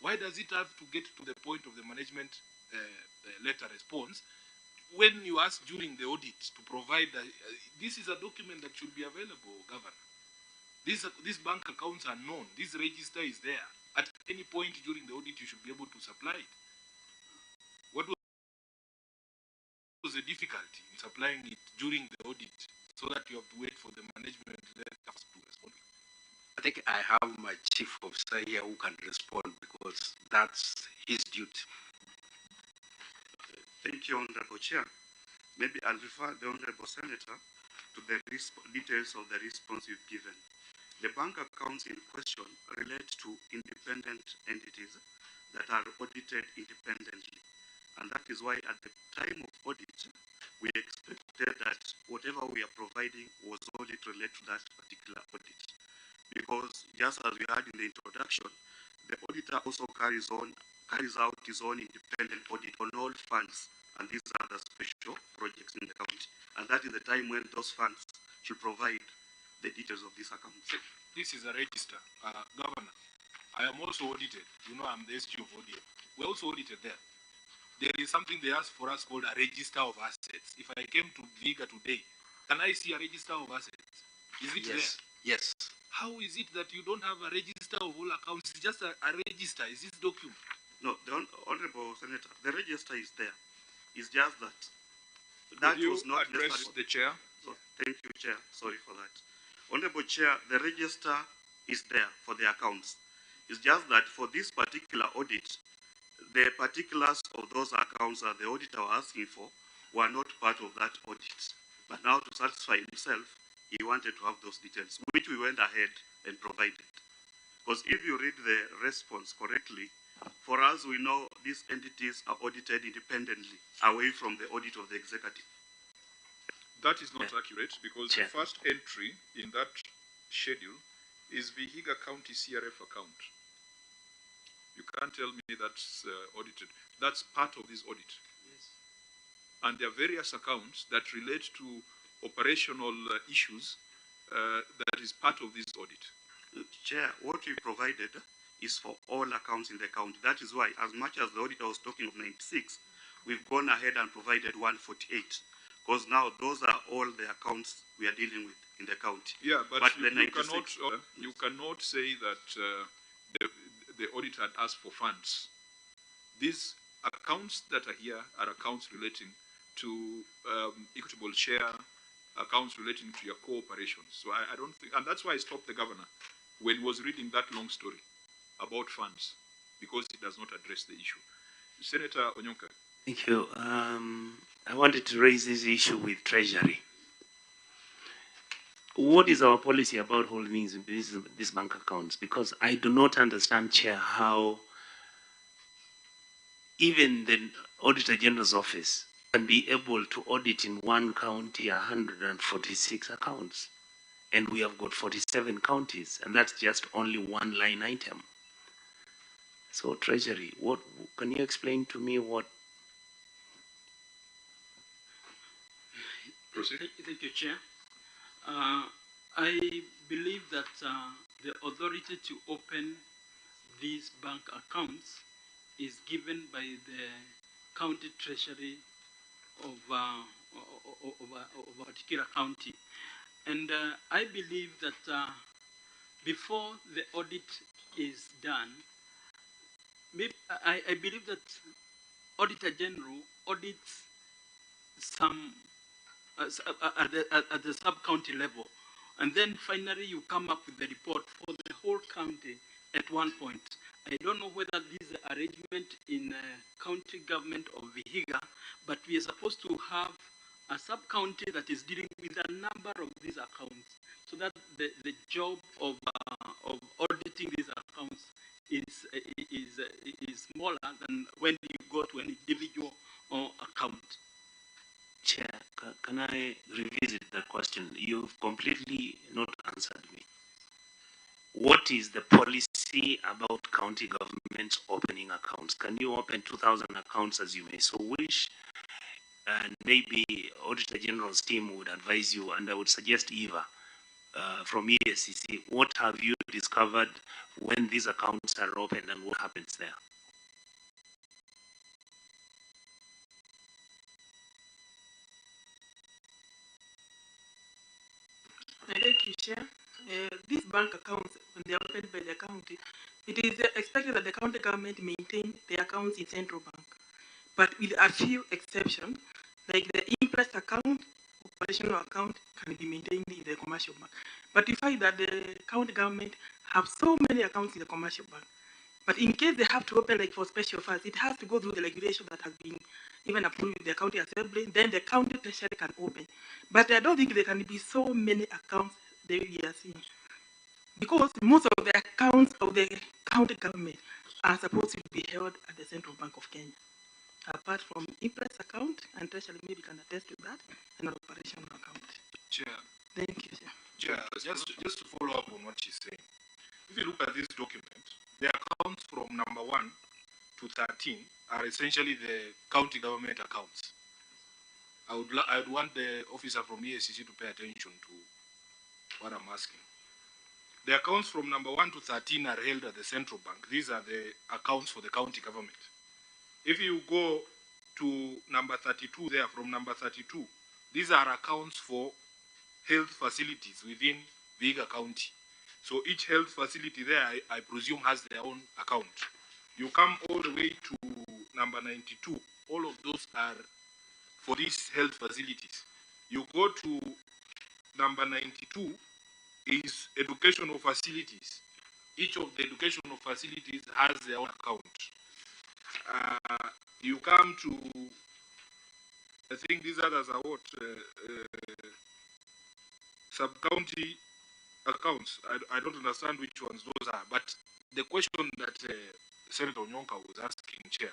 Why does it have to get to the point of the management letter response when you ask during the audit to provide? This is a document that should be available, Governor. These bank accounts are known. This register is there. At any point during the audit, you should be able to supply it. What was the difficulty in supplying it during the audit so that you have to wait for the management letters to respond? I think I have my chief officer here who can respond because that's his duty. Thank you, Honorable Chair. Maybe I'll refer the Honorable Senator to the details of the response you've given. The bank accounts in question relate to independent entities that are audited independently. And that is why at the time of audit, we expected that whatever we are providing was only to relate to that particular audit. Because just as we had in the introduction, the auditor also carries out his own independent audit on all funds, and these are the special projects in the county. And that is the time when those funds should provide the details of these accounts. This is a register. Governor, I am also audited. You know, I'm the SG of ODM. We're also audited there. There is something they ask for us called a register of assets. If I came to Vihiga today, can I see a register of assets? Is it there? Yes. How is it that you don't have a register of all accounts? It's just a register. Is this document? No, the Honorable Senator, the register is there. It's just that that was not address the chair. So, thank you, Chair. Sorry for that. Honorable Chair, the register is there for the accounts. It's just that for this particular audit, the particulars of those accounts that the auditor was asking for were not part of that audit. But now to satisfy himself, he wanted to have those details, which we went ahead and provided. Because if you read the response correctly, for us, we know these entities are audited independently, away from the audit of the executive. That is not accurate, because the first entry in that schedule is Vihiga County CRF account. You can't tell me that's audited. That's part of this audit. Yes. And there are various accounts that relate to operational issues that is part of this audit. Chair, what we provided is for all accounts in the county. That is why, as much as the auditor was talking of 96, we've gone ahead and provided 148. Because now those are all the accounts we are dealing with in the county. Yeah, but you cannot say that the auditor had asked for funds. These accounts that are here are accounts relating to equitable share, accounts relating to your cooperations. So I don't think, and that's why I stopped the governor when he was reading that long story about funds, because it does not address the issue. Senator Onyonka. Thank you. I wanted to raise this issue with Treasury. What is our policy about holding these bank accounts? Because I do not understand, Chair, how even the Auditor General's office can be able to audit in one county 146 accounts. And we have got 47 counties, and that's just only one line item. So, Treasury, what can you explain to me what? Proceed. Thank you, Chair. I believe that the authority to open these bank accounts is given by the county treasury of a particular county. And I believe that before the audit is done, I believe that Auditor General audits some at the sub-county level. And then finally you come up with the report for the whole county at one point. I don't know whether this is an arrangement in county government of Vihiga, but we are supposed to have a sub-county that is dealing with a number of these accounts, so that the job of auditing these accounts is smaller than when you go to an individual account. Chair, can I revisit that question? You've completely not answered me. What is the policy about county governments opening accounts? Can you open 2,000 accounts as you may so wish? And maybe Auditor General's team would advise you, and I would suggest Eva from ESCC, what have you discovered when these accounts are opened and what happens there? Thank you, Chair. These bank accounts, when they are opened by the county, it is expected that the county government maintain the accounts in central bank, but with a few exceptions, like the interest account, operational account can be maintained in the commercial bank. But we find that the county government have so many accounts in the commercial bank. But in case they have to open like for special funds, it has to go through the regulation that has been even approved with the county assembly, then the county treasury can open. But I don't think there can be so many accounts that we are seeing. Because most of the accounts of the county government are supposed to be held at the Central Bank of Kenya. Apart from interest account, and treasury maybe can attest to that, and an operational account. Chair, Thank you, Chair. Chair, just to follow up on what she's saying. If you look at this document, the accounts from number 1 to 13 are essentially the county government accounts. I would want the officer from EACC to pay attention to what I'm asking. The accounts from number 1 to 13 are held at the central bank. These are the accounts for the county government. If you go to number 32 there, from number 32, these are accounts for health facilities within Vihiga County. So each health facility there, I presume, has their own account. You come all the way to number 92. All of those are for these health facilities. You go to number 92 is educational facilities. Each of the educational facilities has their own account. You come to, I think these others are what? Sub-county accounts. I don't understand which ones those are. But the question that Senator Onyonka was asking, Chair,